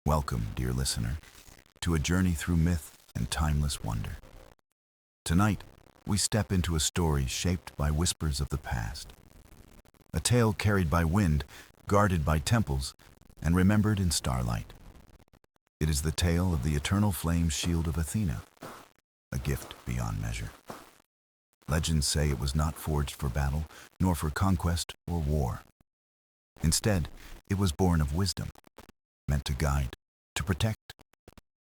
Welcome, dear listener, to a journey through myth and timeless wonder. Tonight, we step into a story shaped by whispers of the past. A tale carried by wind, guarded by temples, and remembered in starlight. It is the tale of the eternal flame shield of Athena, a gift beyond measure. Legends say it was not forged for battle, nor for conquest or war. Instead, it was born of wisdom, meant to guide, to protect,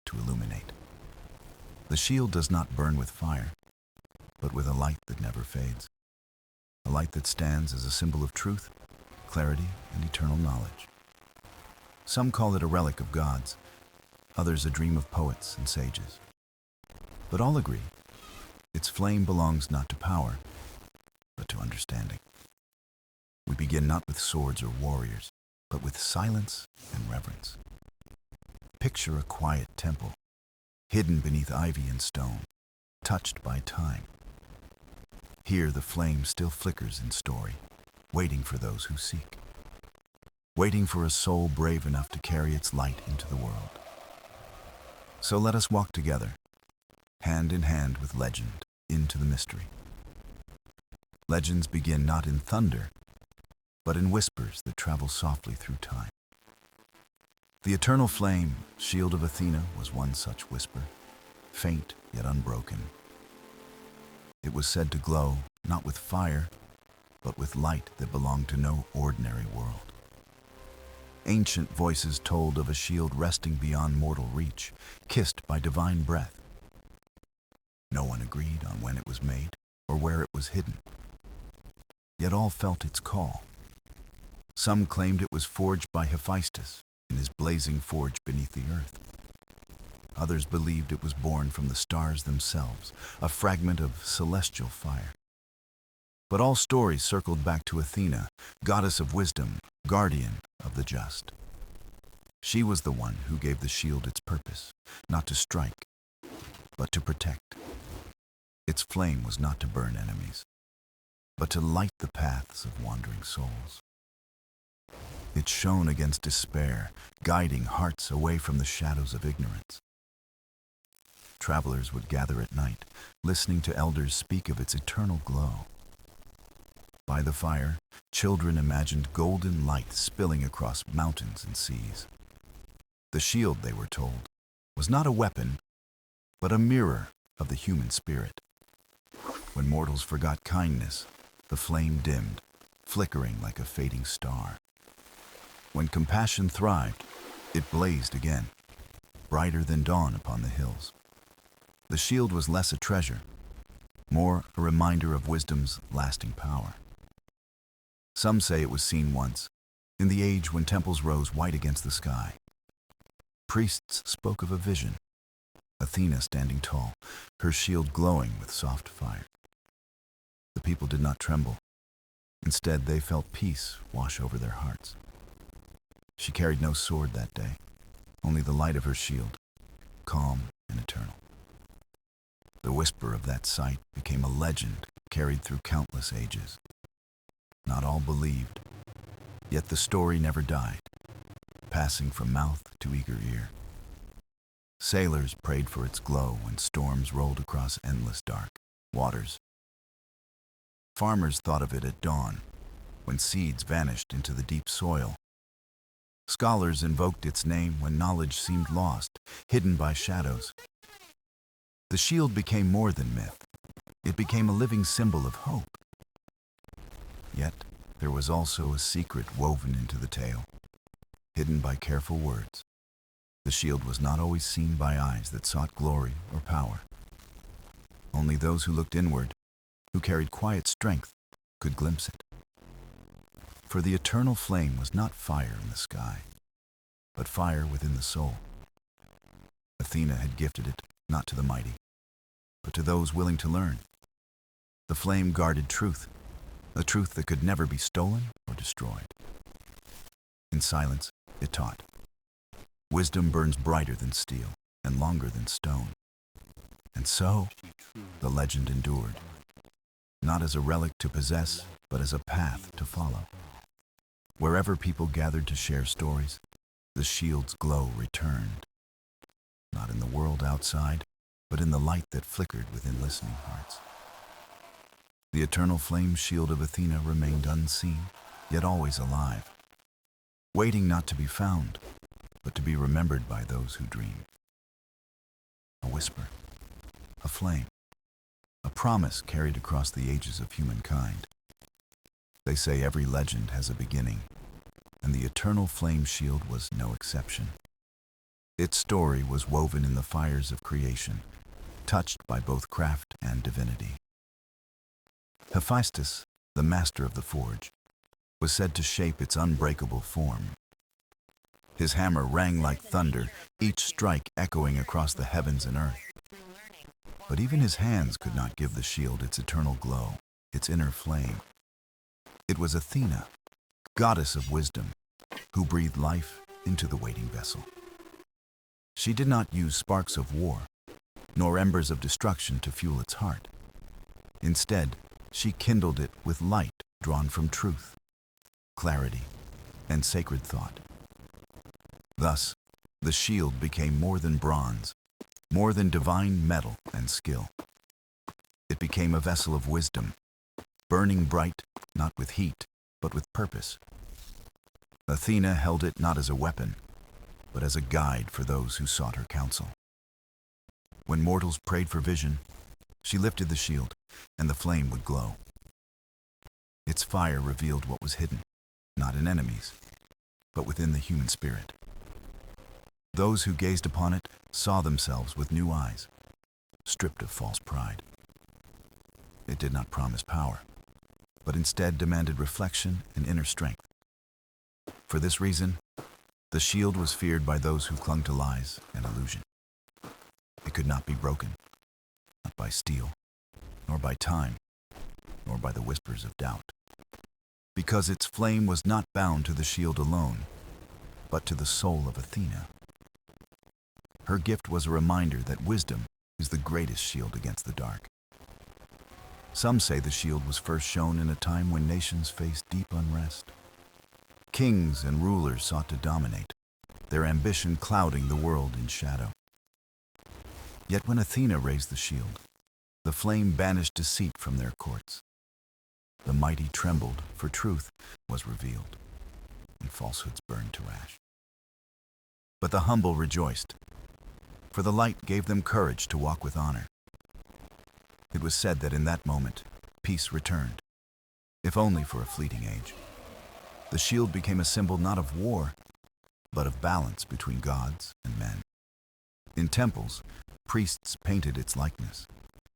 to illuminate. The shield does not burn with fire, but with a light that never fades. A light that stands as a symbol of truth, clarity, and eternal knowledge. Some call it a relic of gods, others a dream of poets and sages. But all agree, its flame belongs not to power, but to understanding. We begin not with swords or warriors, but with silence and reverence. Picture a quiet temple, hidden beneath ivy and stone, touched by time. Here the flame still flickers in story, waiting for those who seek. Waiting for a soul brave enough to carry its light into the world. So let us walk together, hand in hand with legend, into the mystery. Legends begin not in thunder, but in whispers that travel softly through time. The eternal flame, shield of Athena, was one such whisper, faint yet unbroken. It was said to glow not with fire, but with light that belonged to no ordinary world. Ancient voices told of a shield resting beyond mortal reach, kissed by divine breath. No one agreed on when it was made or where it was hidden. Yet all felt its call. Some claimed it was forged by Hephaestus in his blazing forge beneath the earth. Others believed it was born from the stars themselves, a fragment of celestial fire. But all stories circled back to Athena, goddess of wisdom, guardian of the just. She was the one who gave the shield its purpose, not to strike, but to protect. Its flame was not to burn enemies, but to light the paths of wandering souls. It shone against despair, guiding hearts away from the shadows of ignorance. Travelers would gather at night, listening to elders speak of its eternal glow. By the fire, children imagined golden light spilling across mountains and seas. The shield, they were told, was not a weapon, but a mirror of the human spirit. When mortals forgot kindness, the flame dimmed, flickering like a fading star. When compassion thrived, it blazed again, brighter than dawn upon the hills. The shield was less a treasure, more a reminder of wisdom's lasting power. Some say it was seen once, in the age when temples rose white against the sky. Priests spoke of a vision, Athena standing tall, her shield glowing with soft fire. The people did not tremble. Instead, they felt peace wash over their hearts. She carried no sword that day, only the light of her shield, calm and eternal. The whisper of that sight became a legend carried through countless ages. Not all believed, yet the story never died, passing from mouth to eager ear. Sailors prayed for its glow when storms rolled across endless dark waters. Farmers thought of it at dawn, when seeds vanished into the deep soil. Scholars invoked its name when knowledge seemed lost, hidden by shadows. The shield became more than myth. It became a living symbol of hope. Yet, there was also a secret woven into the tale, hidden by careful words. The shield was not always seen by eyes that sought glory or power. Only those who looked inward, who carried quiet strength, could glimpse it. For the eternal flame was not fire in the sky, but fire within the soul. Athena had gifted it not to the mighty, but to those willing to learn. The flame guarded truth, a truth that could never be stolen or destroyed. In silence, it taught. Wisdom burns brighter than steel and longer than stone. And so, the legend endured, not as a relic to possess, but as a path to follow. Wherever people gathered to share stories, the shield's glow returned, not in the world outside, but in the light that flickered within listening hearts. The eternal flame shield of Athena remained unseen, yet always alive, waiting not to be found, but to be remembered by those who dream. A whisper, a flame, a promise carried across the ages of humankind. They say every legend has a beginning, and the eternal flame shield was no exception. Its story was woven in the fires of creation, touched by both craft and divinity. Hephaestus, the master of the forge, was said to shape its unbreakable form. His hammer rang like thunder, each strike echoing across the heavens and earth. But even his hands could not give the shield its eternal glow, its inner flame. It was Athena, goddess of wisdom, who breathed life into the waiting vessel. She did not use sparks of war, nor embers of destruction to fuel its heart. Instead, she kindled it with light drawn from truth, clarity, and sacred thought. Thus, the shield became more than bronze, more than divine metal and skill. It became a vessel of wisdom, burning bright, not with heat, but with purpose. Athena held it not as a weapon, but as a guide for those who sought her counsel. When mortals prayed for vision, she lifted the shield, and the flame would glow. Its fire revealed what was hidden, not in enemies, but within the human spirit. Those who gazed upon it saw themselves with new eyes, stripped of false pride. It did not promise power, but instead demanded reflection and inner strength. For this reason, the shield was feared by those who clung to lies and illusion. It could not be broken, not by steel, nor by time, nor by the whispers of doubt, because its flame was not bound to the shield alone, but to the soul of Athena. Her gift was a reminder that wisdom is the greatest shield against the dark. Some say the shield was first shown in a time when nations faced deep unrest. Kings and rulers sought to dominate, their ambition clouding the world in shadow. Yet when Athena raised the shield, the flame banished deceit from their courts. The mighty trembled, for truth was revealed, and falsehoods burned to ash. But the humble rejoiced, for the light gave them courage to walk with honor. It was said that in that moment, peace returned, if only for a fleeting age. The shield became a symbol not of war, but of balance between gods and men. In temples, priests painted its likeness,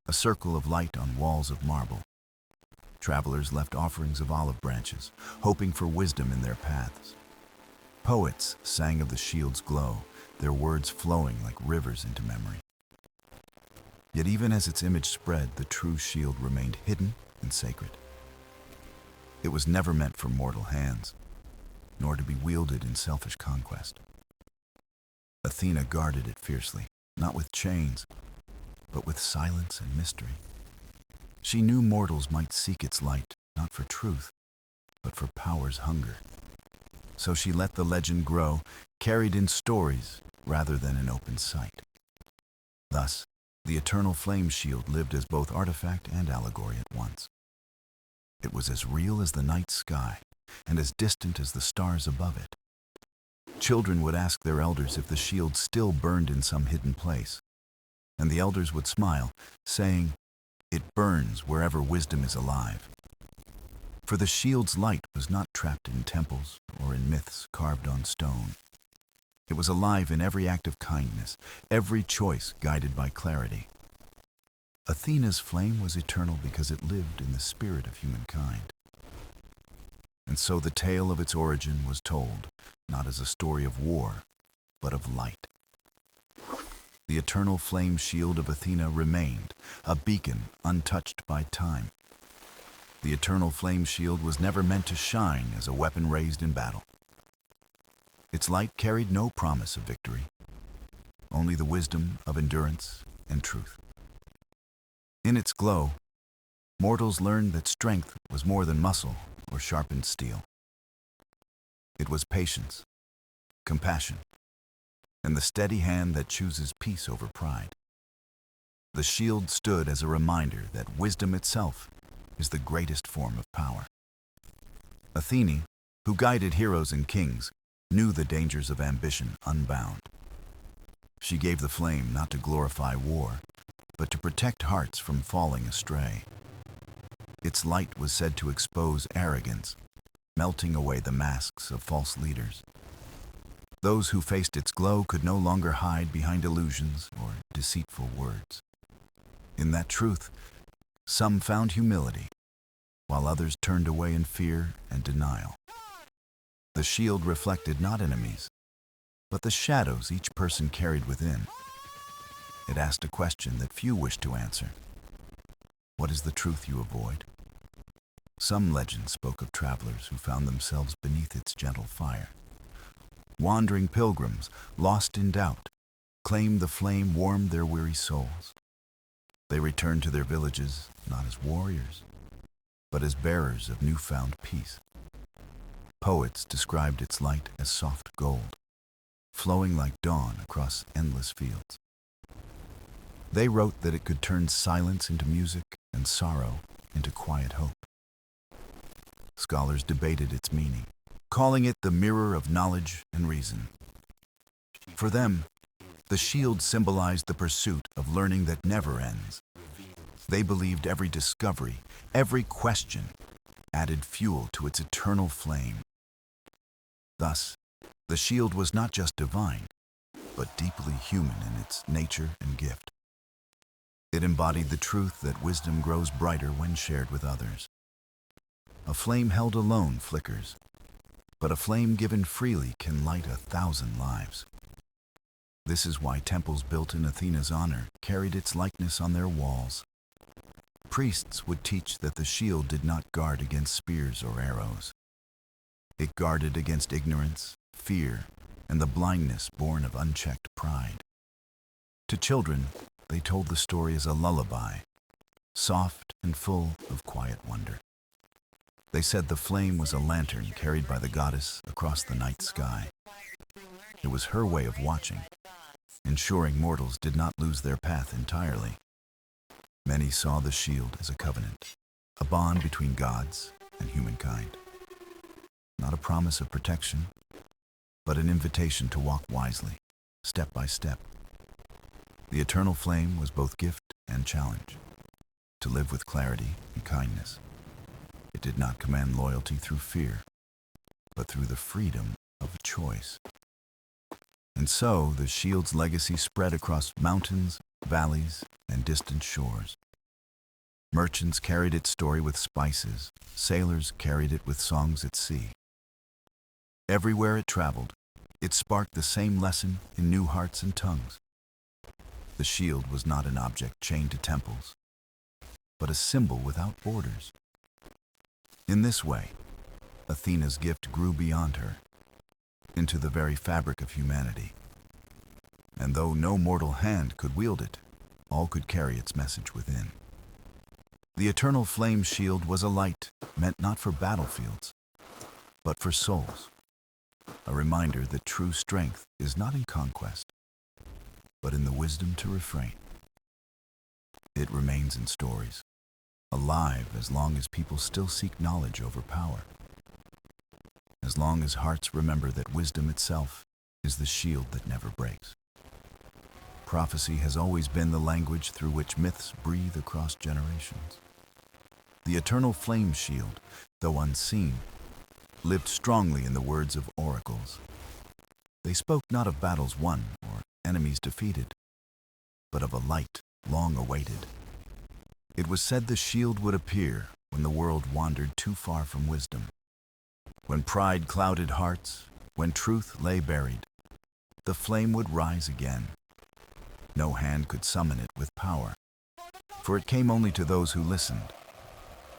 a circle of light on walls of marble. Travelers left offerings of olive branches, hoping for wisdom in their paths. Poets sang of the shield's glow, their words flowing like rivers into memory. Yet even as its image spread, the true shield remained hidden and sacred. It was never meant for mortal hands, nor to be wielded in selfish conquest. Athena guarded it fiercely, not with chains, but with silence and mystery. She knew mortals might seek its light, not for truth, but for power's hunger. So she let the legend grow, carried in stories rather than in open sight. Thus, the eternal flame shield lived as both artifact and allegory at once. It was as real as the night sky, and as distant as the stars above it. Children would ask their elders if the shield still burned in some hidden place, and the elders would smile, saying, "It burns wherever wisdom is alive." For the shield's light was not trapped in temples or in myths carved on stone. It was alive in every act of kindness, every choice guided by clarity. Athena's flame was eternal because it lived in the spirit of humankind. And so the tale of its origin was told, not as a story of war, but of light. The eternal flame shield of Athena remained, a beacon untouched by time. The eternal flame shield was never meant to shine as a weapon raised in battle. Its light carried no promise of victory, only the wisdom of endurance and truth. In its glow, mortals learned that strength was more than muscle or sharpened steel. It was patience, compassion, and the steady hand that chooses peace over pride. The shield stood as a reminder that wisdom itself is the greatest form of power. Athena, who guided heroes and kings, knew the dangers of ambition unbound. She gave the flame not to glorify war, but to protect hearts from falling astray. Its light was said to expose arrogance, melting away the masks of false leaders. Those who faced its glow could no longer hide behind illusions or deceitful words. In that truth, some found humility, while others turned away in fear and denial. The shield reflected not enemies, but the shadows each person carried within. It asked a question that few wished to answer. What is the truth you avoid? Some legends spoke of travelers who found themselves beneath its gentle fire. Wandering pilgrims, lost in doubt, claimed the flame warmed their weary souls. They returned to their villages not as warriors, but as bearers of newfound peace. Poets described its light as soft gold, flowing like dawn across endless fields. They wrote that it could turn silence into music and sorrow into quiet hope. Scholars debated its meaning, calling it the mirror of knowledge and reason. For them, the shield symbolized the pursuit of learning that never ends. They believed every discovery, every question, added fuel to its eternal flame. Thus, the shield was not just divine, but deeply human in its nature and gift. It embodied the truth that wisdom grows brighter when shared with others. A flame held alone flickers, but a flame given freely can light 1,000 lives. This is why temples built in Athena's honor carried its likeness on their walls. Priests would teach that the shield did not guard against spears or arrows. It guarded against ignorance, fear, and the blindness born of unchecked pride. To children, they told the story as a lullaby, soft and full of quiet wonder. They said the flame was a lantern carried by the goddess across the night sky. It was her way of watching, ensuring mortals did not lose their path entirely. Many saw the shield as a covenant, a bond between gods and humankind. Not a promise of protection, but an invitation to walk wisely, step by step. The eternal flame was both gift and challenge, to live with clarity and kindness. It did not command loyalty through fear, but through the freedom of choice. And so the shield's legacy spread across mountains, valleys, and distant shores. Merchants carried its story with spices, sailors carried it with songs at sea. Everywhere it traveled, it sparked the same lesson in new hearts and tongues. The shield was not an object chained to temples, but a symbol without borders. In this way, Athena's gift grew beyond her, into the very fabric of humanity. And though no mortal hand could wield it, all could carry its message within. The eternal flame shield was a light meant not for battlefields, but for souls. A reminder that true strength is not in conquest, but in the wisdom to refrain. It remains in stories, alive as long as people still seek knowledge over power. As long as hearts remember that wisdom itself is the shield that never breaks. Prophecy has always been the language through which myths breathe across generations. The eternal flame shield, though unseen, lived strongly in the words of oracles. They spoke not of battles won or enemies defeated, but of a light long awaited. It was said the shield would appear when the world wandered too far from wisdom. When pride clouded hearts, when truth lay buried, the flame would rise again. No hand could summon it with power, for it came only to those who listened.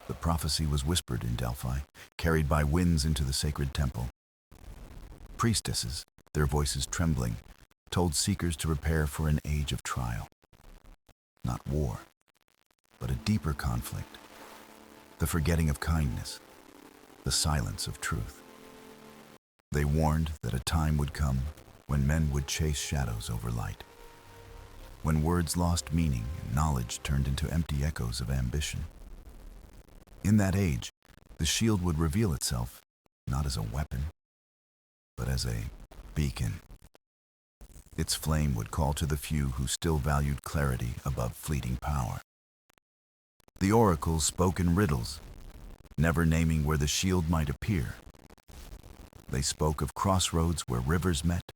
The prophecy was whispered in Delphi, carried by winds into the sacred temple. Priestesses, their voices trembling, told seekers to prepare for an age of trial. Not war, but a deeper conflict, the forgetting of kindness, the silence of truth. They warned that a time would come when men would chase shadows over light, when words lost meaning and knowledge turned into empty echoes of ambition. In that age, the shield would reveal itself not as a weapon, but as a beacon. Its flame would call to the few who still valued clarity above fleeting power. The oracles spoke in riddles, never naming where the shield might appear. They spoke of crossroads where rivers met,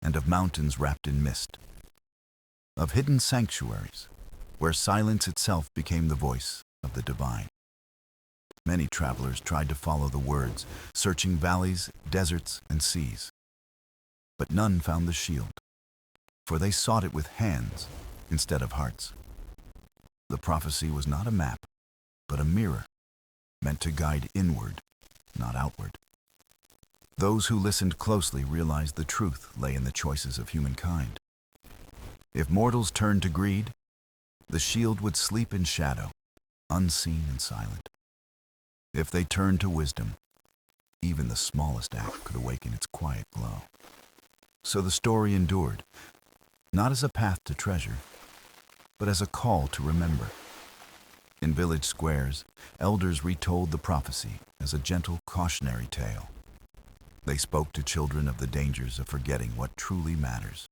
and of mountains wrapped in mist, of hidden sanctuaries where silence itself became the voice of the divine. Many travelers tried to follow the words, searching valleys, deserts, and seas. But none found the shield, for they sought it with hands instead of hearts. The prophecy was not a map, but a mirror, meant to guide inward, not outward. Those who listened closely realized the truth lay in the choices of humankind. If mortals turned to greed, the shield would sleep in shadow, unseen and silent. If they turned to wisdom, even the smallest act could awaken its quiet glow. So the story endured, not as a path to treasure, but as a call to remember. In village squares, elders retold the prophecy as a gentle cautionary tale. They spoke to children of the dangers of forgetting what truly matters.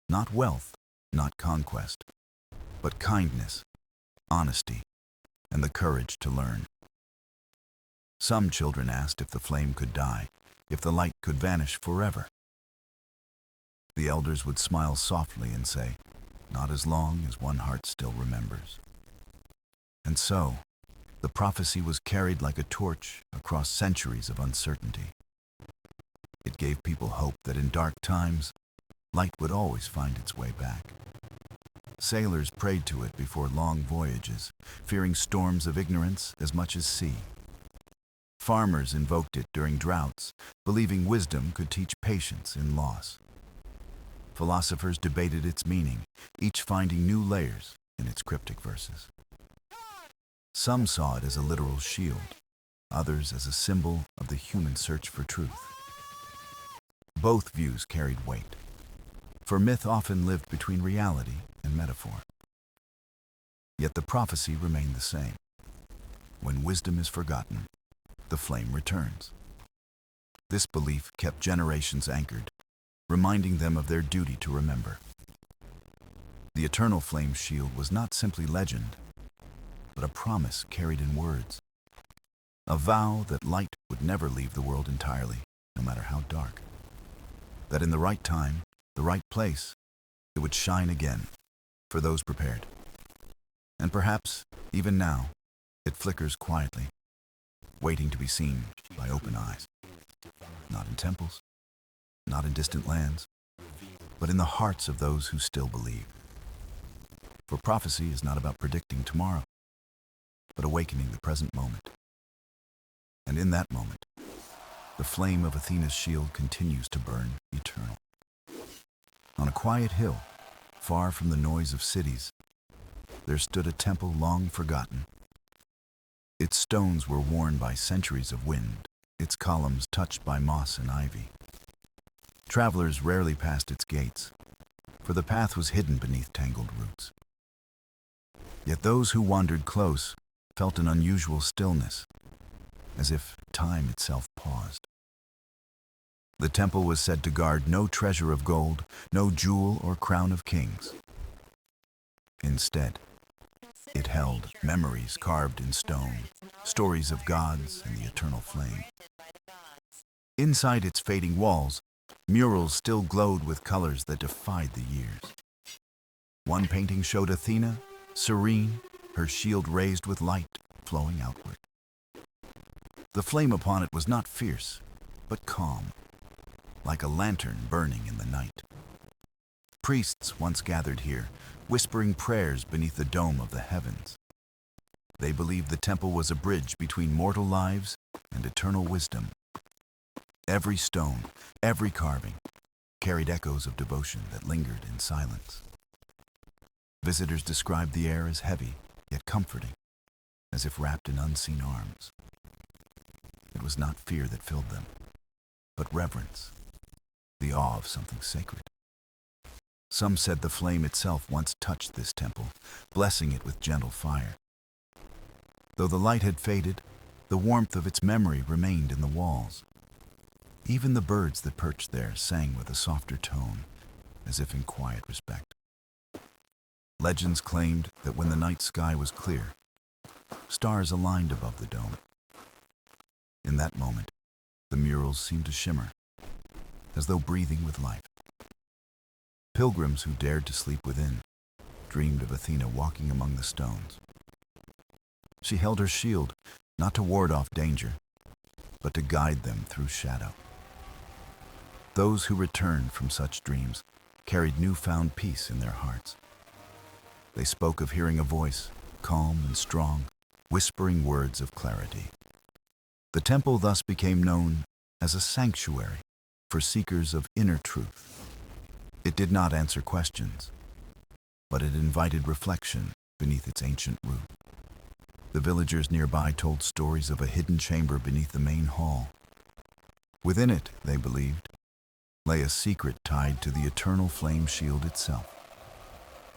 Not wealth, not conquest, but kindness, honesty, and the courage to learn. Some children asked if the flame could die, if the light could vanish forever. The elders would smile softly and say, "Not as long as one heart still remembers." And so, the prophecy was carried like a torch across centuries of uncertainty. It gave people hope that in dark times, light would always find its way back. Sailors prayed to it before long voyages, fearing storms of ignorance as much as sea. Farmers invoked it during droughts, believing wisdom could teach patience in loss. Philosophers debated its meaning, each finding new layers in its cryptic verses. Some saw it as a literal shield, others as a symbol of the human search for truth. Both views carried weight, for myth often lived between reality and metaphor. Yet the prophecy remained the same. When wisdom is forgotten, the flame returns. This belief kept generations anchored, reminding them of their duty to remember. The eternal flame shield was not simply legend, but a promise carried in words. A vow that light would never leave the world entirely, no matter how dark. That in the right time, the right place, it would shine again, for those prepared. And perhaps, even now, it flickers quietly, waiting to be seen by open eyes. Not in temples, not in distant lands, but in the hearts of those who still believe. For prophecy is not about predicting tomorrow, but awakening the present moment. And in that moment, the flame of Athena's shield continues to burn eternal. On a quiet hill, far from the noise of cities, there stood a temple long forgotten. Its stones were worn by centuries of wind, its columns touched by moss and ivy. Travelers rarely passed its gates, for the path was hidden beneath tangled roots. Yet those who wandered close felt an unusual stillness, as if time itself paused. The temple was said to guard no treasure of gold, no jewel or crown of kings. Instead, it held memories carved in stone, stories of gods and the eternal flame. Inside its fading walls, murals still glowed with colors that defied the years. One painting showed Athena, serene, her shield raised with light flowing outward. The flame upon it was not fierce, but calm, like a lantern burning in the night. Priests once gathered here, whispering prayers beneath the dome of the heavens. They believed the temple was a bridge between mortal lives and eternal wisdom. Every stone, every carving, carried echoes of devotion that lingered in silence. Visitors described the air as heavy, yet comforting, as if wrapped in unseen arms. It was not fear that filled them, but reverence, the awe of something sacred. Some said the flame itself once touched this temple, blessing it with gentle fire. Though the light had faded, the warmth of its memory remained in the walls. Even the birds that perched there sang with a softer tone, as if in quiet respect. Legends claimed that when the night sky was clear, stars aligned above the dome. In that moment, the murals seemed to shimmer, as though breathing with life. Pilgrims who dared to sleep within dreamed of Athena walking among the stones. She held her shield, not to ward off danger, but to guide them through shadow. Those who returned from such dreams carried newfound peace in their hearts. They spoke of hearing a voice, calm and strong, whispering words of clarity. The temple thus became known as a sanctuary for seekers of inner truth. It did not answer questions, but it invited reflection beneath its ancient roof. The villagers nearby told stories of a hidden chamber beneath the main hall. Within it, they believed, lay a secret tied to the eternal flame shield itself.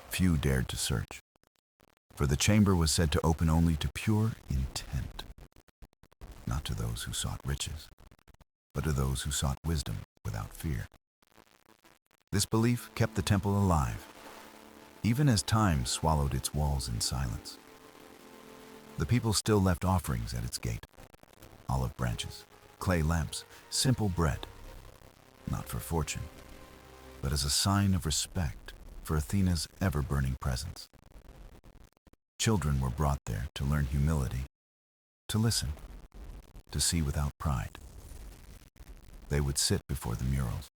Few dared to search, for the chamber was said to open only to pure intent, not to those who sought riches, but to those who sought wisdom without fear. This belief kept the temple alive, even as time swallowed its walls in silence. The people still left offerings at its gate: olive branches, clay lamps, simple bread, not for fortune, but as a sign of respect for Athena's ever-burning presence. Children were brought there to learn humility, to listen, to see without pride. They would sit before the murals,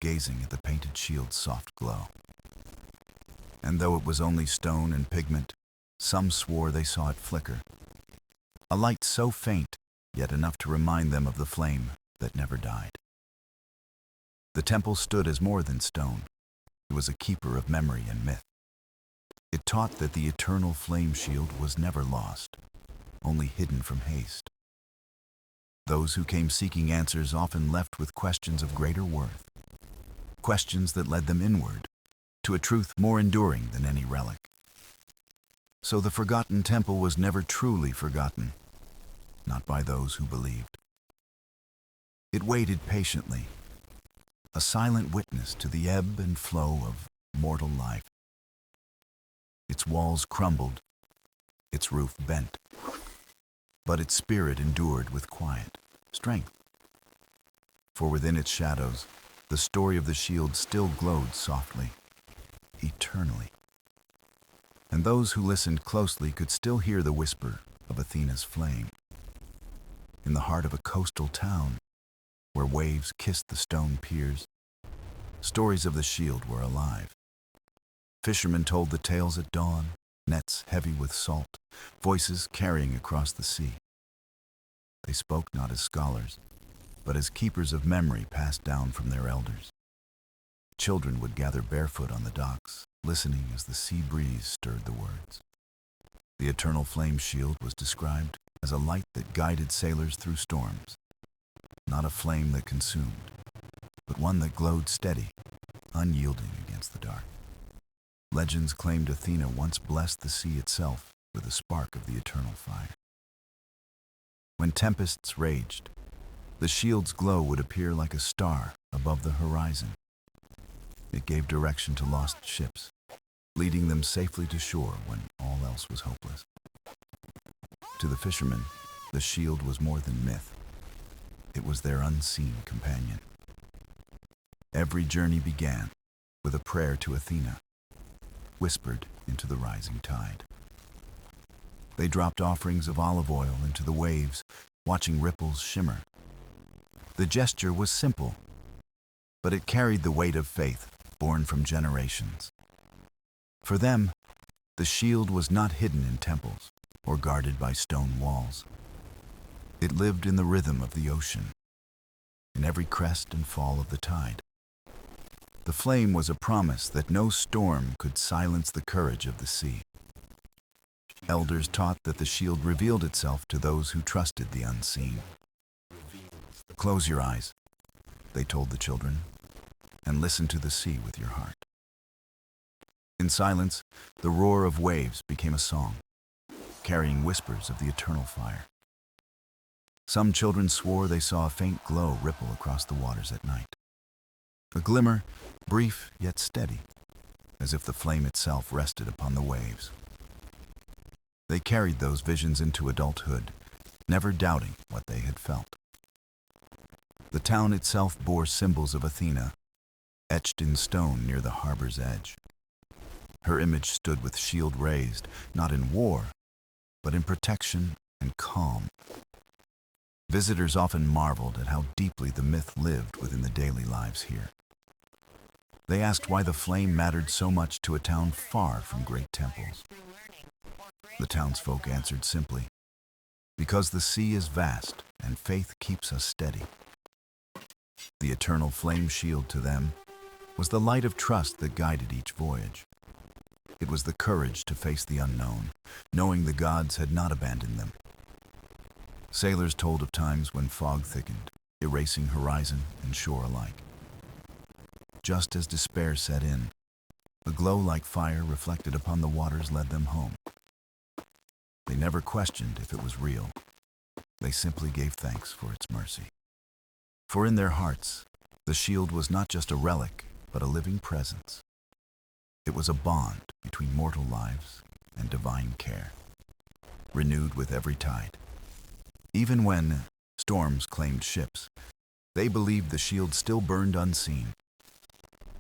gazing at the painted shield's soft glow. And though it was only stone and pigment, some swore they saw it flicker, a light so faint, yet enough to remind them of the flame that never died. The temple stood as more than stone. It was a keeper of memory and myth. It taught that the eternal flame shield was never lost, only hidden from haste. Those who came seeking answers often left with questions of greater worth, questions that led them inward, to a truth more enduring than any relic. So the forgotten temple was never truly forgotten, not by those who believed. It waited patiently, a silent witness to the ebb and flow of mortal life. Its walls crumbled, its roof bent, but its spirit endured with quiet strength. For within its shadows, the story of the shield still glowed softly, eternally. And those who listened closely could still hear the whisper of Athena's flame. In the heart of a coastal town, where waves kissed the stone piers, stories of the shield were alive. Fishermen told the tales at dawn, nets heavy with salt, voices carrying across the sea. They spoke not as scholars, but as keepers of memory passed down from their elders. Children would gather barefoot on the docks, listening as the sea breeze stirred the words. The eternal flame shield was described as a light that guided sailors through storms, not a flame that consumed, but one that glowed steady, unyielding against the dark. Legends claimed Athena once blessed the sea itself with a spark of the eternal fire. When tempests raged, the shield's glow would appear like a star above the horizon. It gave direction to lost ships, leading them safely to shore when all else was hopeless. To the fishermen, the shield was more than myth. It was their unseen companion. Every journey began with a prayer to Athena, whispered into the rising tide. They dropped offerings of olive oil into the waves, watching ripples shimmer. The gesture was simple, but it carried the weight of faith born from generations. For them, the shield was not hidden in temples or guarded by stone walls. It lived in the rhythm of the ocean, in every crest and fall of the tide. The flame was a promise that no storm could silence the courage of the sea. Elders taught that the shield revealed itself to those who trusted the unseen. Close your eyes. they told the children, and listen to the sea with your heart. In silence, the roar of waves became a song, carrying whispers of the eternal fire. Some children swore they saw a faint glow ripple across the waters at night. A glimmer, brief yet steady, as if the flame itself rested upon the waves. They carried those visions into adulthood, never doubting what they had felt. The town itself bore symbols of Athena, etched in stone near the harbor's edge. Her image stood with shield raised, not in war, but in protection and calm. Visitors often marveled at how deeply the myth lived within the daily lives here. They asked why the flame mattered so much to a town far from great temples. The townsfolk answered simply, because the sea is vast and faith keeps us steady. The eternal flame shield to them was the light of trust that guided each voyage. It was the courage to face the unknown, knowing the gods had not abandoned them. Sailors told of times when fog thickened, erasing horizon and shore alike. Just as despair set in, a glow like fire reflected upon the waters led them home. They never questioned if it was real. They simply gave thanks for its mercy. For in their hearts, the shield was not just a relic, but a living presence. It was a bond between mortal lives and divine care, renewed with every tide. Even when storms claimed ships, they believed the shield still burned unseen,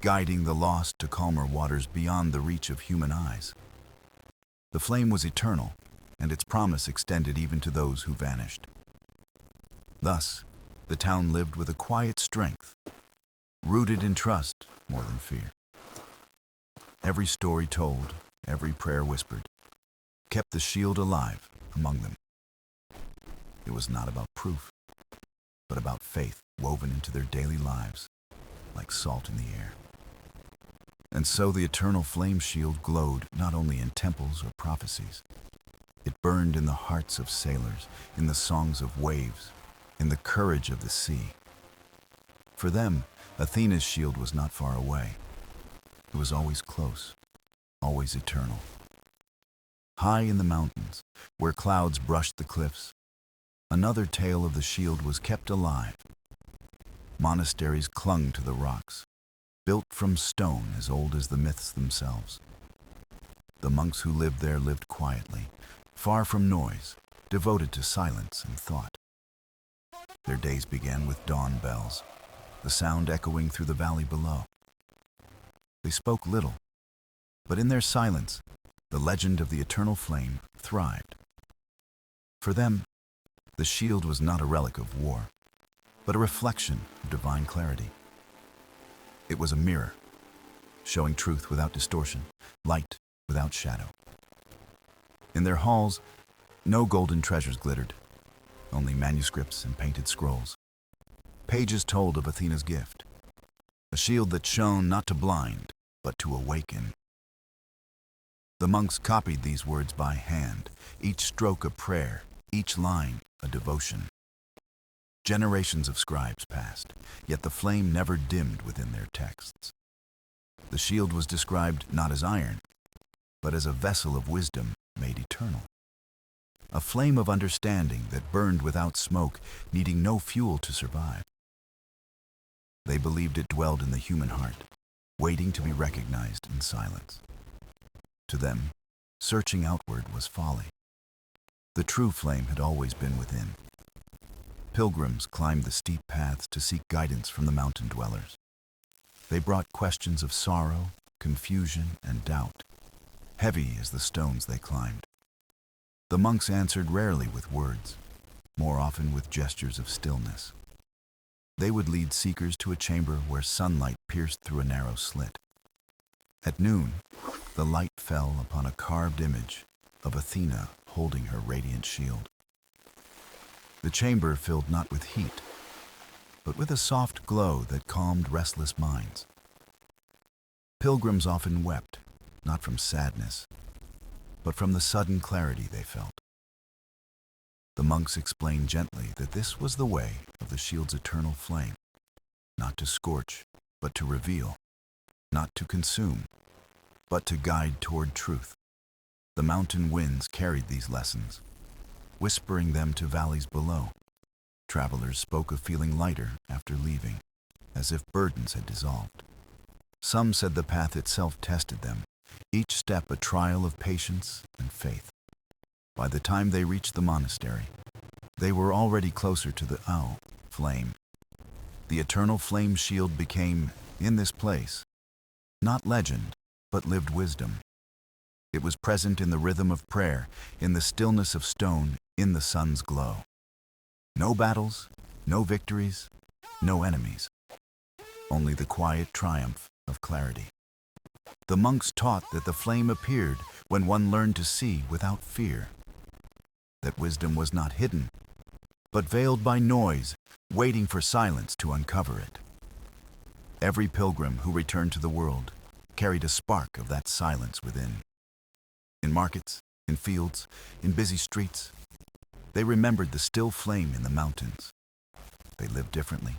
guiding the lost to calmer waters beyond the reach of human eyes. The flame was eternal, and its promise extended even to those who vanished. Thus, the town lived with a quiet strength, rooted in trust more than fear. Every story told, every prayer whispered, kept the shield alive among them. It was not about proof, but about faith woven into their daily lives, like salt in the air. And so the eternal flame shield glowed not only in temples or prophecies. It burned in the hearts of sailors, in the songs of waves, in the courage of the sea. For them, Athena's shield was not far away. It was always close, always eternal. High in the mountains, where clouds brushed the cliffs, another tale of the shield was kept alive. Monasteries clung to the rocks, built from stone as old as the myths themselves. The monks who lived there lived quietly, far from noise, devoted to silence and thought. Their days began with dawn bells, the sound echoing through the valley below. They spoke little, but in their silence, the legend of the eternal flame thrived. For them, the shield was not a relic of war, but a reflection of divine clarity. It was a mirror, showing truth without distortion, light without shadow. In their halls, no golden treasures glittered, only manuscripts and painted scrolls. Pages told of Athena's gift, a shield that shone not to blind, but to awaken. The monks copied these words by hand, each stroke a prayer, each line a devotion. Generations of scribes passed, yet the flame never dimmed within their texts. The shield was described not as iron, but as a vessel of wisdom made eternal. A flame of understanding that burned without smoke, needing no fuel to survive. They believed it dwelled in the human heart, waiting to be recognized in silence. To them, searching outward was folly. The true flame had always been within. Pilgrims climbed the steep paths to seek guidance from the mountain dwellers. They brought questions of sorrow, confusion, and doubt, heavy as the stones they climbed. The monks answered rarely with words, more often with gestures of stillness. They would lead seekers to a chamber where sunlight pierced through a narrow slit. At noon, the light fell upon a carved image of Athena holding her radiant shield. The chamber filled not with heat, but with a soft glow that calmed restless minds. Pilgrims often wept, not from sadness, but from the sudden clarity they felt. The monks explained gently that this was the way of the shield's eternal flame, not to scorch, but to reveal, not to consume, but to guide toward truth. The mountain winds carried these lessons, whispering them to valleys below. Travelers spoke of feeling lighter after leaving, as if burdens had dissolved. Some said the path itself tested them, each step a trial of patience and faith. By the time they reached the monastery, they were already closer to the flame. The eternal flame shield became, in this place, not legend, but lived wisdom. It was present in the rhythm of prayer, in the stillness of stone, in the sun's glow. No battles, no victories, no enemies. Only the quiet triumph of clarity. The monks taught that the flame appeared when one learned to see without fear. That wisdom was not hidden, but veiled by noise, waiting for silence to uncover it. Every pilgrim who returned to the world carried a spark of that silence within. In markets, in fields, in busy streets, they remembered the still flame in the mountains. They lived differently,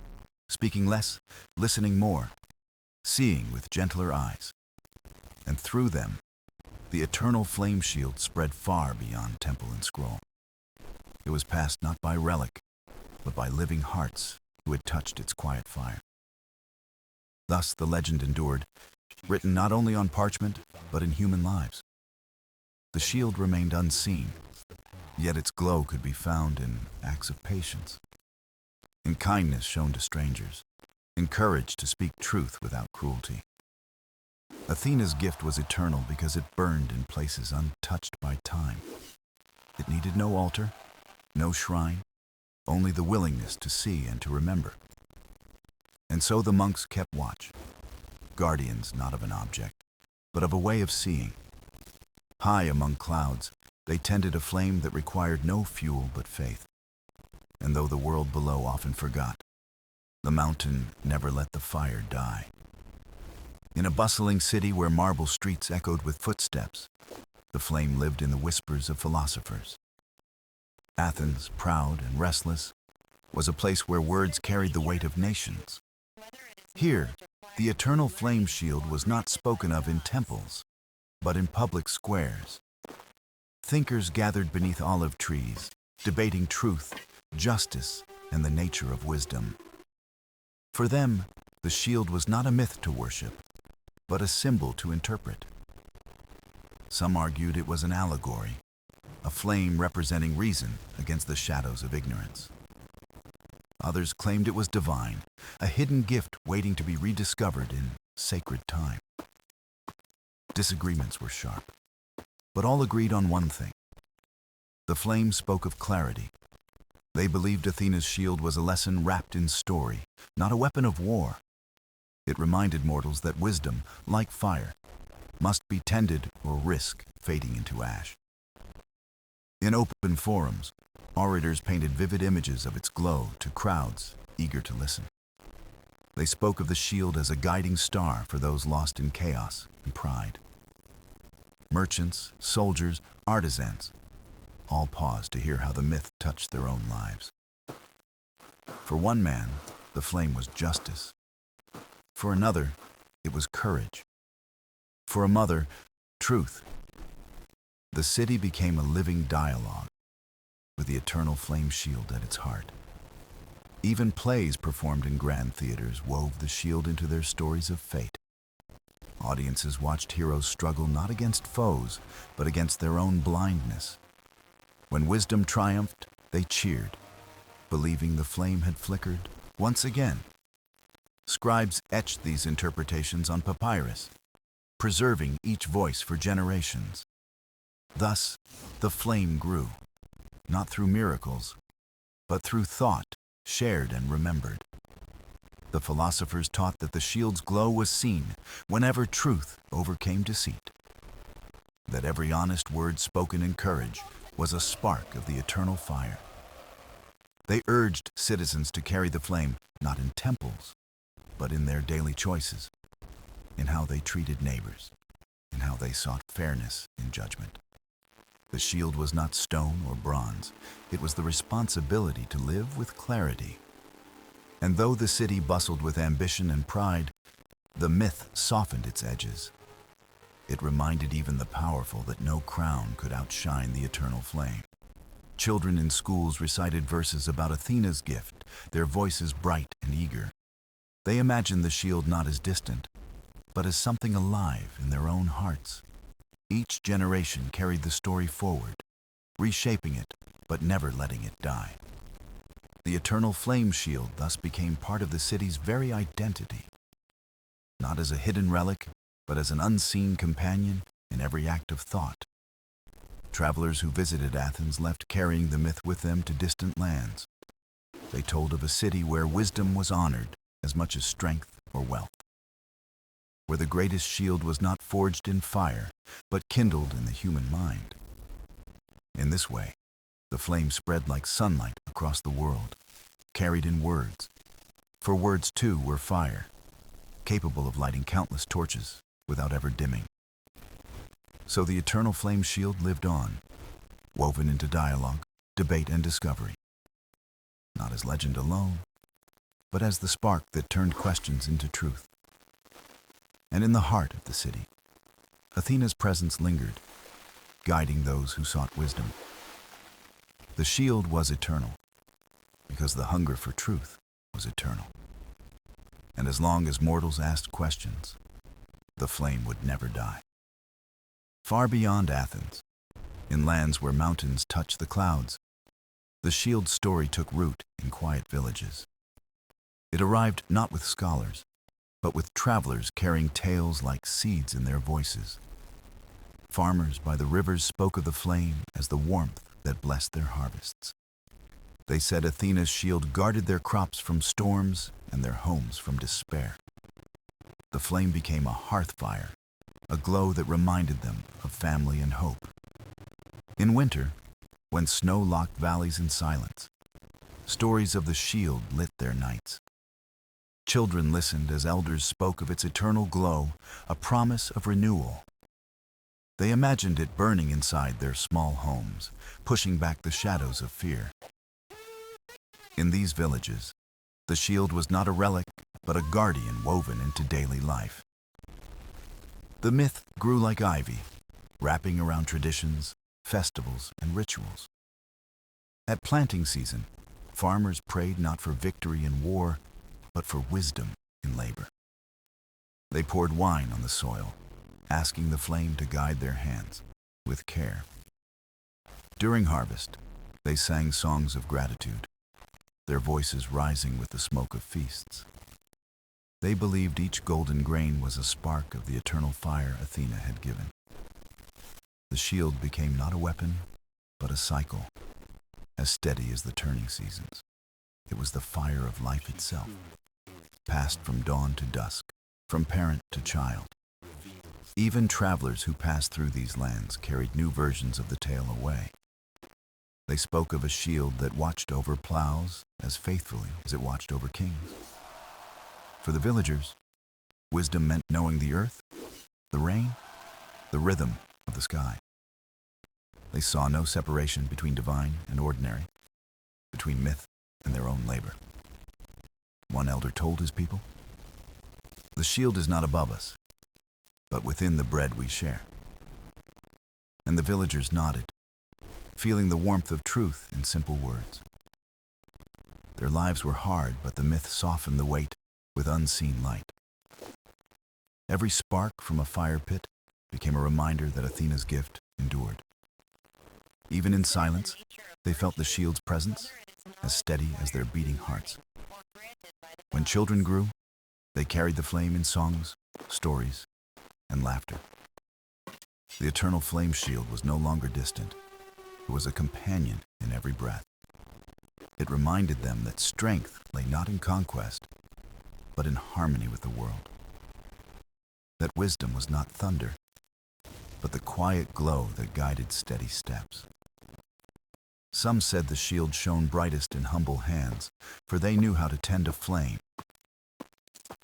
speaking less, listening more, seeing with gentler eyes. And through them, the eternal flame shield spread far beyond temple and scroll. It was passed not by relic, but by living hearts who had touched its quiet fire. Thus the legend endured, written not only on parchment, but in human lives. The shield remained unseen, yet its glow could be found in acts of patience, in kindness shown to strangers, in courage to speak truth without cruelty. Athena's gift was eternal because it burned in places untouched by time. It needed no altar, no shrine, only the willingness to see and to remember. And so the monks kept watch, guardians not of an object, but of a way of seeing. High among clouds, they tended a flame that required no fuel but faith. And though the world below often forgot, the mountain never let the fire die. In a bustling city where marble streets echoed with footsteps, the flame lived in the whispers of philosophers. Athens, proud and restless, was a place where words carried the weight of nations. Here, the eternal flame shield was not spoken of in temples, but in public squares. Thinkers gathered beneath olive trees, debating truth, justice, and the nature of wisdom. For them, the shield was not a myth to worship, but a symbol to interpret. Some argued it was an allegory, a flame representing reason against the shadows of ignorance. Others claimed it was divine, a hidden gift waiting to be rediscovered in sacred time. Disagreements were sharp, but all agreed on one thing. The flame spoke of clarity. They believed Athena's shield was a lesson wrapped in story, not a weapon of war. It reminded mortals that wisdom, like fire, must be tended or risk fading into ash. In open forums, orators painted vivid images of its glow to crowds eager to listen. They spoke of the shield as a guiding star for those lost in chaos and pride. Merchants, soldiers, artisans, all paused to hear how the myth touched their own lives. For one man, the flame was justice. For another, it was courage. For a mother, truth. The city became a living dialogue, with the eternal flame shield at its heart. Even plays performed in grand theaters wove the shield into their stories of fate. Audiences watched heroes struggle not against foes, but against their own blindness. When wisdom triumphed, they cheered, believing the flame had flickered once again. Scribes etched these interpretations on papyrus, preserving each voice for generations. Thus, the flame grew, not through miracles, but through thought shared and remembered. The philosophers taught that the shield's glow was seen whenever truth overcame deceit, that every honest word spoken in courage was a spark of the eternal fire. They urged citizens to carry the flame not in temples, but in their daily choices, in how they treated neighbors, in how they sought fairness in judgment. The shield was not stone or bronze, it was the responsibility to live with clarity. And though the city bustled with ambition and pride, the myth softened its edges. It reminded even the powerful that no crown could outshine the eternal flame. Children in schools recited verses about Athena's gift, their voices bright and eager. They imagined the shield not as distant, but as something alive in their own hearts. Each generation carried the story forward, reshaping it, but never letting it die. The eternal flame shield thus became part of the city's very identity, not as a hidden relic, but as an unseen companion in every act of thought. Travelers who visited Athens left carrying the myth with them to distant lands. They told of a city where wisdom was honored as much as strength or wealth, where the greatest shield was not forged in fire, but kindled in the human mind. In this way, the flame spread like sunlight across the world, carried in words. For words, too, were fire, capable of lighting countless torches without ever dimming. So the eternal flame shield lived on, woven into dialogue, debate, and discovery. Not as legend alone, but as the spark that turned questions into truth. And in the heart of the city, Athena's presence lingered, guiding those who sought wisdom. The shield was eternal, because the hunger for truth was eternal. And as long as mortals asked questions, the flame would never die. Far beyond Athens, in lands where mountains touch the clouds, the shield's story took root in quiet villages. It arrived not with scholars, but with travelers carrying tales like seeds in their voices. Farmers by the rivers spoke of the flame as the warmth that blessed their harvests. They said Athena's shield guarded their crops from storms and their homes from despair. The flame became a hearth-fire, a glow that reminded them of family and hope. In winter, when snow locked valleys in silence, stories of the shield lit their nights. Children listened as elders spoke of its eternal glow, a promise of renewal. They imagined it burning inside their small homes, pushing back the shadows of fear. In these villages, the shield was not a relic, but a guardian woven into daily life. The myth grew like ivy, wrapping around traditions, festivals, and rituals. At planting season, farmers prayed not for victory in war, but for wisdom in labor. They poured wine on the soil, asking the flame to guide their hands with care. During harvest, they sang songs of gratitude, their voices rising with the smoke of feasts. They believed each golden grain was a spark of the eternal fire Athena had given. The shield became not a weapon, but a cycle, as steady as the turning seasons. It was the fire of life itself, passed from dawn to dusk, from parent to child. Even travelers who passed through these lands carried new versions of the tale away. They spoke of a shield that watched over plows as faithfully as it watched over kings. For the villagers, wisdom meant knowing the earth, the rain, the rhythm of the sky. They saw no separation between divine and ordinary, between myth and their own labor. One elder told his people, "The shield is not above us, but within the bread we share." And the villagers nodded, feeling the warmth of truth in simple words. Their lives were hard, but the myth softened the weight with unseen light. Every spark from a fire pit became a reminder that Athena's gift endured. Even in silence, they felt the shield's presence, as steady as their beating hearts. When children grew, they carried the flame in songs, stories, and laughter. The eternal flame shield was no longer distant. It was a companion in every breath. It reminded them that strength lay not in conquest, but in harmony with the world. That wisdom was not thunder, but the quiet glow that guided steady steps. Some said the shield shone brightest in humble hands, for they knew how to tend a flame.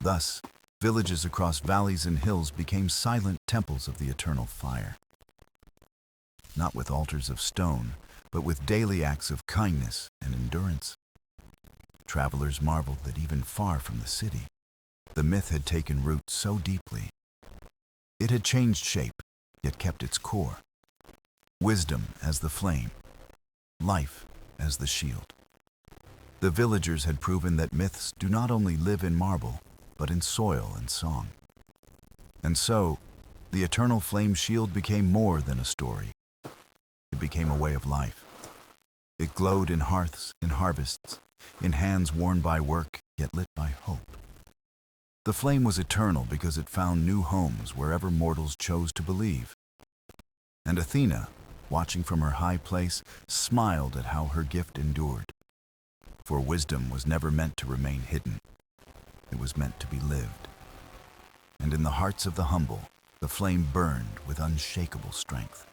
Thus, villages across valleys and hills became silent temples of the eternal fire. Not with altars of stone, but with daily acts of kindness and endurance. Travelers marveled that even far from the city, the myth had taken root so deeply. It had changed shape, yet kept its core. Wisdom as the flame, life as the shield. The villagers had proven that myths do not only live in marble, but in soil and song. And so, the eternal flame shield became more than a story. It became a way of life. It glowed in hearths, in harvests, in hands worn by work, yet lit by hope. The flame was eternal because it found new homes wherever mortals chose to believe. And Athena, watching from her high place, smiled at how her gift endured. For wisdom was never meant to remain hidden. It was meant to be lived. And in the hearts of the humble, the flame burned with unshakable strength.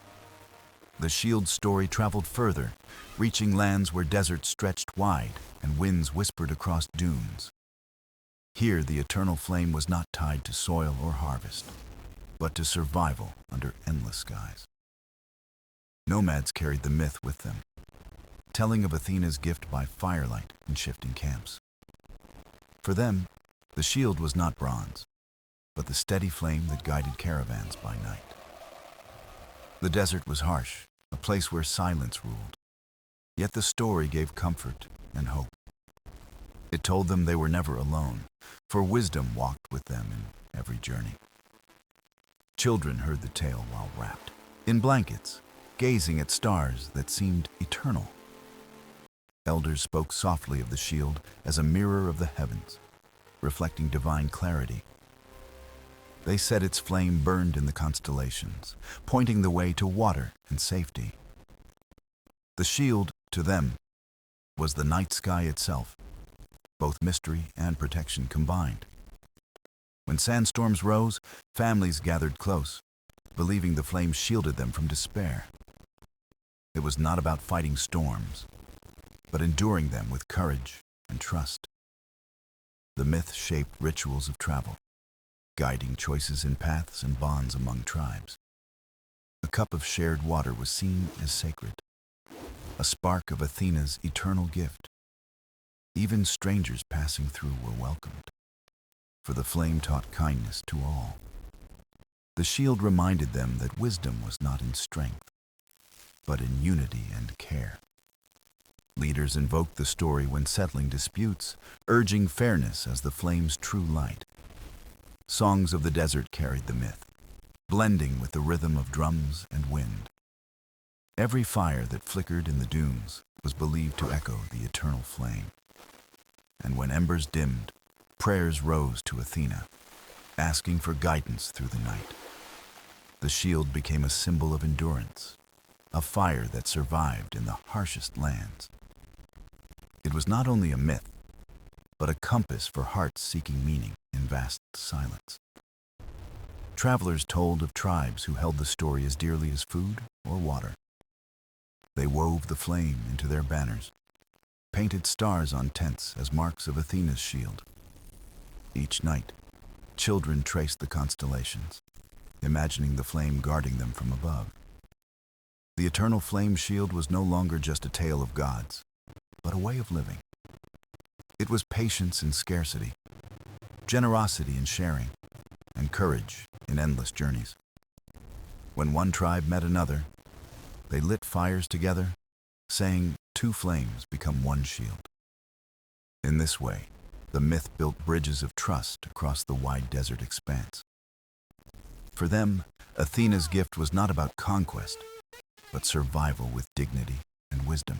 The shield's story traveled further, reaching lands where deserts stretched wide and winds whispered across dunes. Here, the eternal flame was not tied to soil or harvest, but to survival under endless skies. Nomads carried the myth with them, telling of Athena's gift by firelight in shifting camps. For them, the shield was not bronze, but the steady flame that guided caravans by night. The desert was harsh, a place where silence ruled. Yet the story gave comfort and hope. It told them they were never alone, for wisdom walked with them in every journey. Children heard the tale while wrapped in blankets, gazing at stars that seemed eternal. Elders spoke softly of the shield as a mirror of the heavens, reflecting divine clarity. They said its flame burned in the constellations, pointing the way to water and safety. The shield, to them, was the night sky itself, both mystery and protection combined. When sandstorms rose, families gathered close, believing the flame shielded them from despair. It was not about fighting storms, but enduring them with courage and trust. The myth shaped rituals of travel, guiding choices in paths and bonds among tribes. A cup of shared water was seen as sacred, a spark of Athena's eternal gift. Even strangers passing through were welcomed, for the flame taught kindness to all. The shield reminded them that wisdom was not in strength, but in unity and care. Leaders invoked the story when settling disputes, urging fairness as the flame's true light. Songs of the desert carried the myth, blending with the rhythm of drums and wind. Every fire that flickered in the dunes was believed to echo the eternal flame. And when embers dimmed, prayers rose to Athena, asking for guidance through the night. The shield became a symbol of endurance, a fire that survived in the harshest lands. It was not only a myth, but a compass for hearts seeking meaning in vast silence. Travelers told of tribes who held the story as dearly as food or water. They wove the flame into their banners, painted stars on tents as marks of Athena's shield. Each night, children traced the constellations, imagining the flame guarding them from above. The eternal flame shield was no longer just a tale of gods, but a way of living. It was patience in scarcity, generosity in sharing, and courage in endless journeys. When one tribe met another, they lit fires together, saying, "Two flames become one shield." In this way, the myth built bridges of trust across the wide desert expanse. For them, Athena's gift was not about conquest, but survival with dignity and wisdom.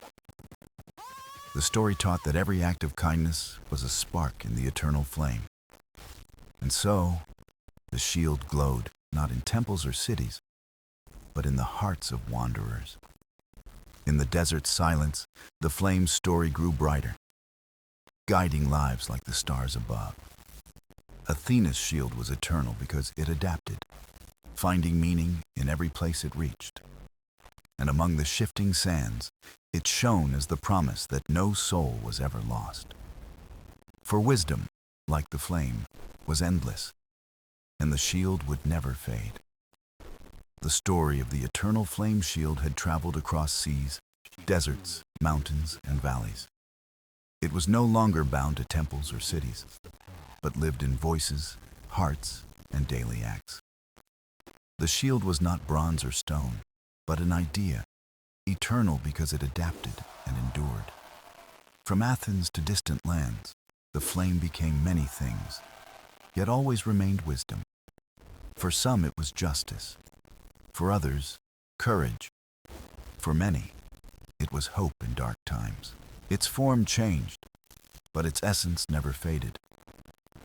The story taught that every act of kindness was a spark in the eternal flame. And so, the shield glowed not in temples or cities, but in the hearts of wanderers. In the desert's silence, the flame's story grew brighter, guiding lives like the stars above. Athena's shield was eternal because it adapted, finding meaning in every place it reached. And among the shifting sands, it shone as the promise that no soul was ever lost. For wisdom, like the flame, was endless, and the shield would never fade. The story of the eternal flame shield had traveled across seas, deserts, mountains, and valleys. It was no longer bound to temples or cities, but lived in voices, hearts, and daily acts. The shield was not bronze or stone, but an idea, eternal because it adapted and endured. From Athens to distant lands, the flame became many things, yet always remained wisdom. For some it was justice, for others, courage. For many, it was hope in dark times. Its form changed, but its essence never faded.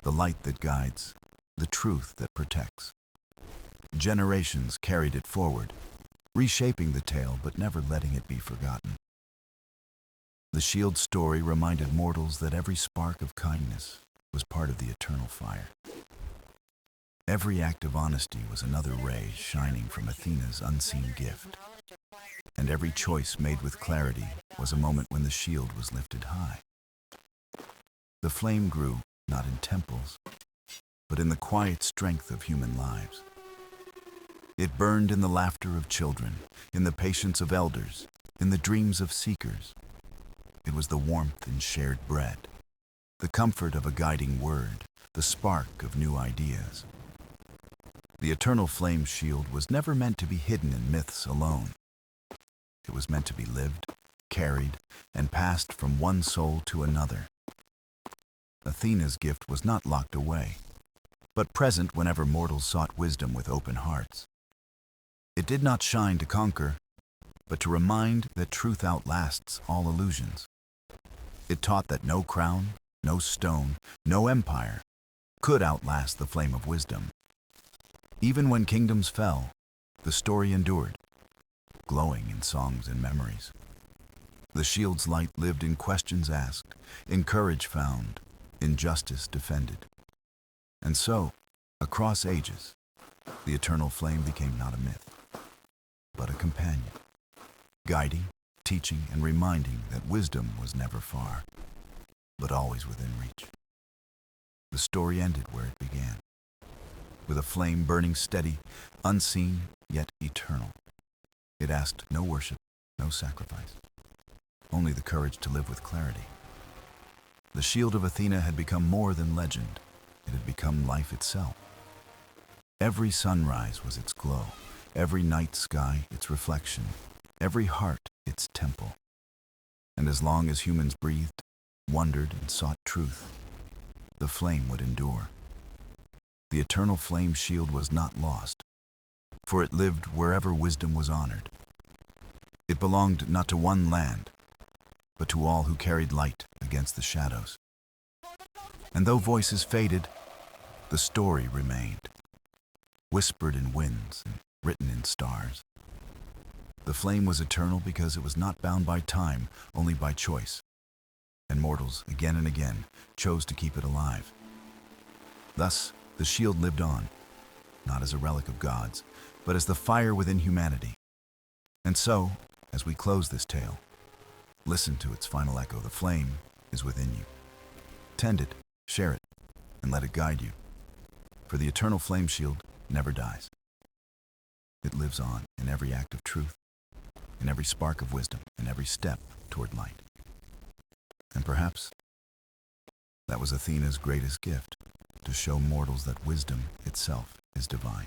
The light that guides, the truth that protects. Generations carried it forward, reshaping the tale but never letting it be forgotten. The shield's story reminded mortals that every spark of kindness was part of the eternal fire. Every act of honesty was another ray shining from Athena's unseen gift. And every choice made with clarity was a moment when the shield was lifted high. The flame grew not in temples, but in the quiet strength of human lives. It burned in the laughter of children, in the patience of elders, in the dreams of seekers. It was the warmth in shared bread, the comfort of a guiding word, the spark of new ideas. The eternal flame shield was never meant to be hidden in myths alone. It was meant to be lived, carried, and passed from one soul to another. Athena's gift was not locked away, but present whenever mortals sought wisdom with open hearts. It did not shine to conquer, but to remind that truth outlasts all illusions. It taught that no crown, no stone, no empire could outlast the flame of wisdom. Even when kingdoms fell, the story endured, glowing in songs and memories. The shield's light lived in questions asked, in courage found, in justice defended. And so, across ages, the eternal flame became not a myth, but a companion, guiding, teaching, and reminding that wisdom was never far, but always within reach. The story ended where it began, with a flame burning steady, unseen, yet eternal. It asked no worship, no sacrifice, only the courage to live with clarity. The shield of Athena had become more than legend. It had become life itself. Every sunrise was its glow, every night sky its reflection, every heart its temple. And as long as humans breathed, wondered, and sought truth, the flame would endure. The eternal flame shield was not lost, for it lived wherever wisdom was honored. It belonged not to one land, but to all who carried light against the shadows. And though voices faded, the story remained, whispered in winds and written in stars. The flame was eternal because it was not bound by time, only by choice. And mortals, again and again, chose to keep it alive. Thus, the shield lived on, not as a relic of gods, but as the fire within humanity. And so, as we close this tale, listen to its final echo. The flame is within you. Tend it, share it, and let it guide you. For the eternal flame shield never dies. It lives on in every act of truth, in every spark of wisdom, in every step toward light. And perhaps that was Athena's greatest gift, to show mortals that wisdom itself is divine.